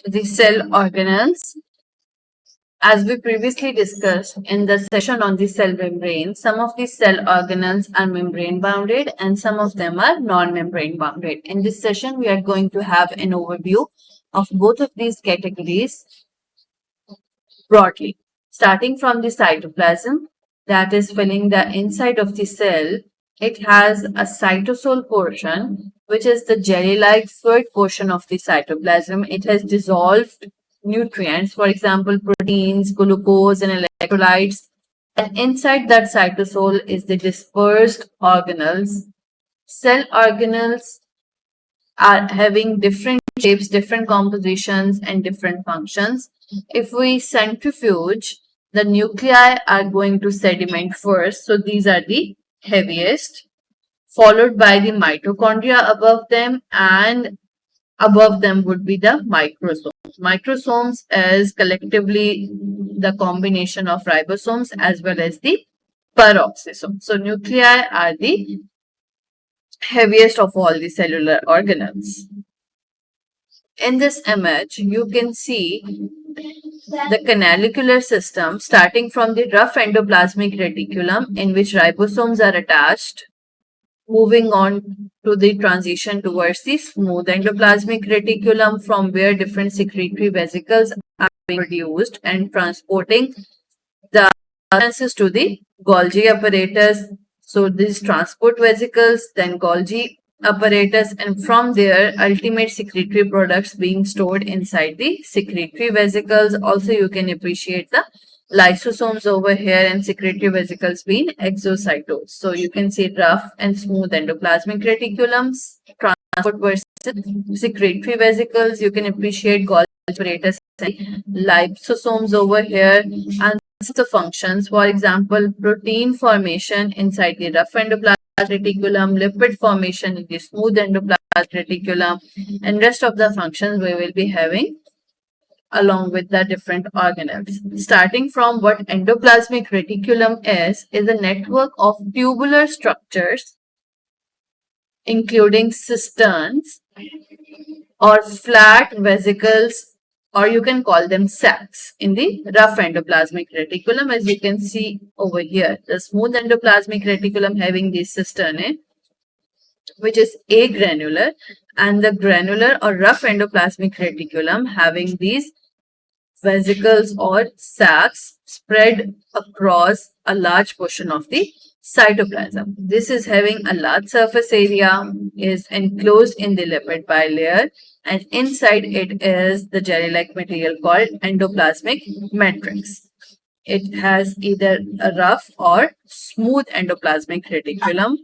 the cell organelles. As we previously discussed in the session on the cell membrane, some of the cell organelles are membrane bounded and some of them are non-membrane bounded. In this session, we are going to have an overview of both of these categories broadly. Starting from the cytoplasm, that is filling the inside of the cell, it has a cytosol portion, which is the jelly-like fluid portion of the cytoplasm. It has dissolved nutrients, for example, proteins, glucose, and electrolytes. And inside that cytosol is the dispersed organelles. Cell organelles are having different shapes, different compositions, and different functions. If we centrifuge, the nuclei are going to sediment first. So these are the heaviest, followed by the mitochondria above them, and above them would be the microsomes. Microsomes is collectively the combination of ribosomes as well as the peroxisomes. So nuclei are the heaviest of all the cellular organelles. In this image, you can see the canalicular system starting from the rough endoplasmic reticulum in which ribosomes are attached, moving on to the transition towards the smooth endoplasmic reticulum from where different secretory vesicles are being produced and transporting the substances to the Golgi apparatus. So these transport vesicles, then Golgi apparatus, and from there ultimate secretory products being stored inside the secretory vesicles. Also, you can appreciate the lysosomes over here and secretory vesicles being exocytodes. So you can see rough and smooth endoplasmic reticulums, transport versus secretory vesicles. You can appreciate Golgi apparatus and lysosomes over here, and the functions, for example, protein formation inside the rough endoplasmic reticulum, lipid formation in the smooth endoplasmic reticulum, and rest of the functions we will be having along with the different organelles. Starting from what endoplasmic reticulum is a network of tubular structures including cisterns or flat vesicles, or you can call them sacs in the rough endoplasmic reticulum, as you can see over here. The smooth endoplasmic reticulum having the cisternae, which is agranular, and the granular or rough endoplasmic reticulum having these vesicles or sacs spread across a large portion of the cytoplasm. This is having a large surface area, is enclosed in the lipid bilayer, and inside it is the jelly-like material called endoplasmic matrix. It has either a rough or smooth endoplasmic reticulum.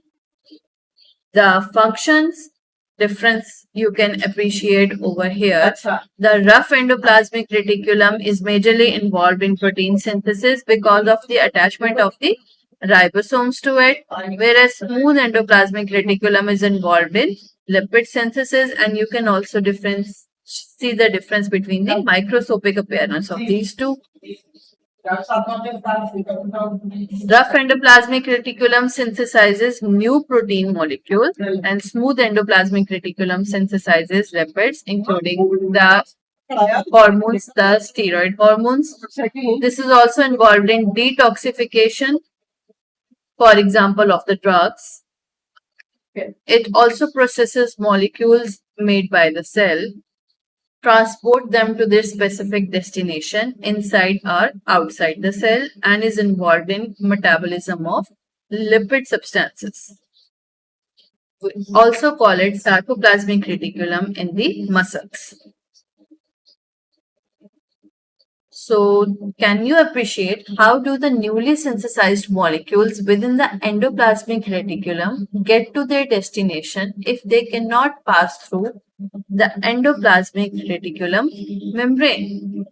The functions difference you can appreciate over here. The rough endoplasmic reticulum is majorly involved in protein synthesis because of the attachment of the ribosomes to it, whereas smooth endoplasmic reticulum is involved in lipid synthesis, and you can also see the difference between the microscopic appearance of these two. Rough endoplasmic reticulum synthesizes new protein molecules, and smooth endoplasmic reticulum synthesizes lipids, including the hormones, the steroid hormones. This is also involved in detoxification, for example, of the drugs. It also processes molecules made by the cell, transport them to their specific destination inside or outside the cell, and is involved in metabolism of lipid substances. We also call it sarcoplasmic reticulum in the muscles. So, can you appreciate how do the newly synthesized molecules within the endoplasmic reticulum get to their destination if they cannot pass through the endoplasmic reticulum membrane?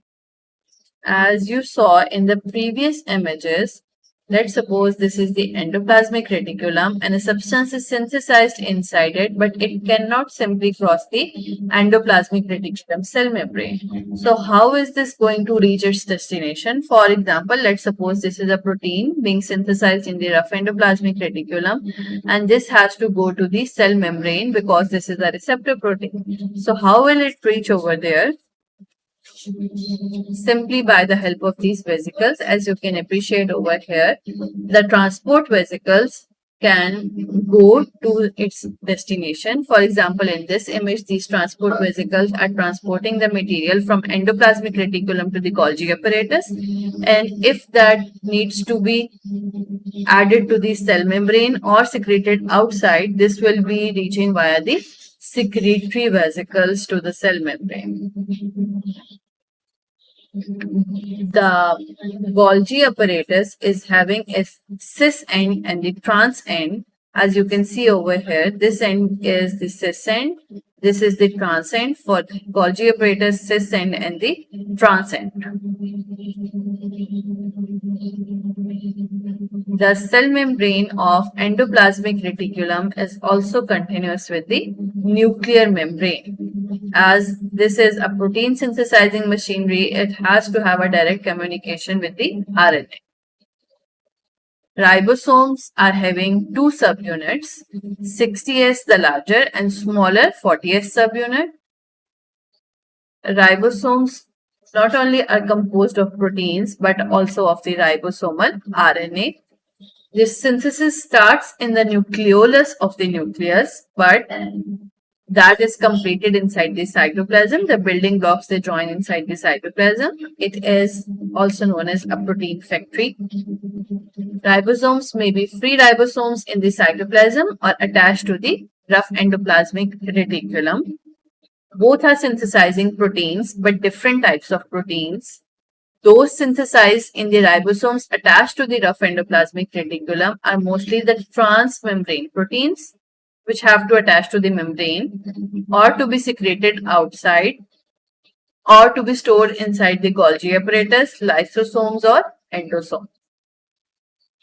As you saw in the previous images, let's suppose this is the endoplasmic reticulum and a substance is synthesized inside it, but it cannot simply cross the endoplasmic reticulum cell membrane. So how is this going to reach its destination? For example, let's suppose this is a protein being synthesized in the rough endoplasmic reticulum, and this has to go to the cell membrane because this is a receptor protein. So how will it reach over there? simply by the help of these vesicles. As you can appreciate over here, the transport vesicles can go to its destination. For example, in this image, these transport vesicles are transporting the material from endoplasmic reticulum to the Golgi apparatus. And if that needs to be added to the cell membrane or secreted outside, this will be reaching via the secretory vesicles to the cell membrane. The Golgi apparatus is having a cis end and the trans end. As you can see over here, this end is the cis end, this is the trans end. For Golgi apparatus, cis end and the trans end. The cell membrane of endoplasmic reticulum is also continuous with the nuclear membrane. As this is a protein synthesizing machinery, it has to have a direct communication with the RNA. Ribosomes are having two subunits, 60S the larger and smaller 40S subunit. Ribosomes not only are composed of proteins but also of the ribosomal RNA. This synthesis starts in the nucleolus of the nucleus, but that is completed inside the cytoplasm. The building blocks they join inside the cytoplasm. It is also known as a protein factory. Ribosomes may be free ribosomes in the cytoplasm or attached to the rough endoplasmic reticulum. Both are synthesizing proteins, but different types of proteins. Those synthesized in the ribosomes attached to the rough endoplasmic reticulum are mostly the transmembrane proteins, which have to attach to the membrane or to be secreted outside or to be stored inside the Golgi apparatus, lysosomes or endosomes.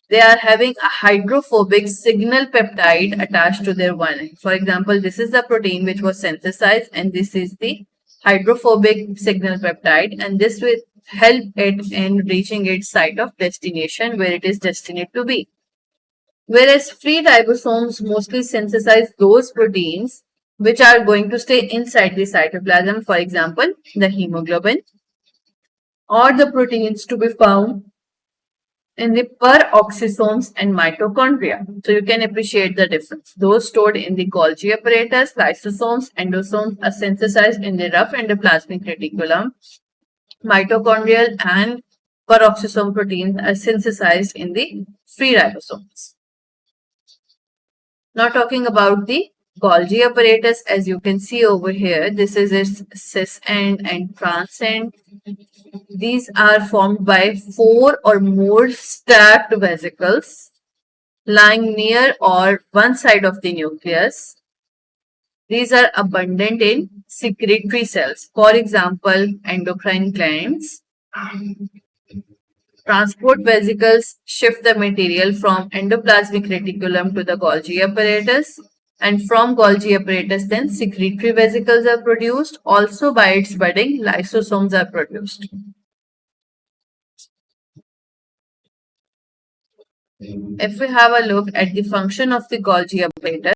They are having a hydrophobic signal peptide attached to their one end. For example, this is the protein which was synthesized and this is the hydrophobic signal peptide, and this will help it in reaching its site of destination where it is destined to be. Whereas free ribosomes mostly synthesize those proteins which are going to stay inside the cytoplasm, for example, the hemoglobin, or the proteins to be found in the peroxisomes and mitochondria. So you can appreciate the difference. Those stored in the Golgi apparatus, lysosomes, endosomes are synthesized in the rough endoplasmic reticulum. Mitochondrial and peroxisome proteins are synthesized in the free ribosomes. Now talking about the Golgi apparatus, as you can see over here, this is its cis end and trans end. These are formed by 4 or more stacked vesicles lying near or one side of the nucleus. These are abundant in secretory cells, for example, endocrine glands. Transport vesicles shift the material from endoplasmic reticulum to the Golgi apparatus, and from Golgi apparatus then secretory vesicles are produced. Also by its budding, lysosomes are produced. If we have a look at the function of the Golgi apparatus,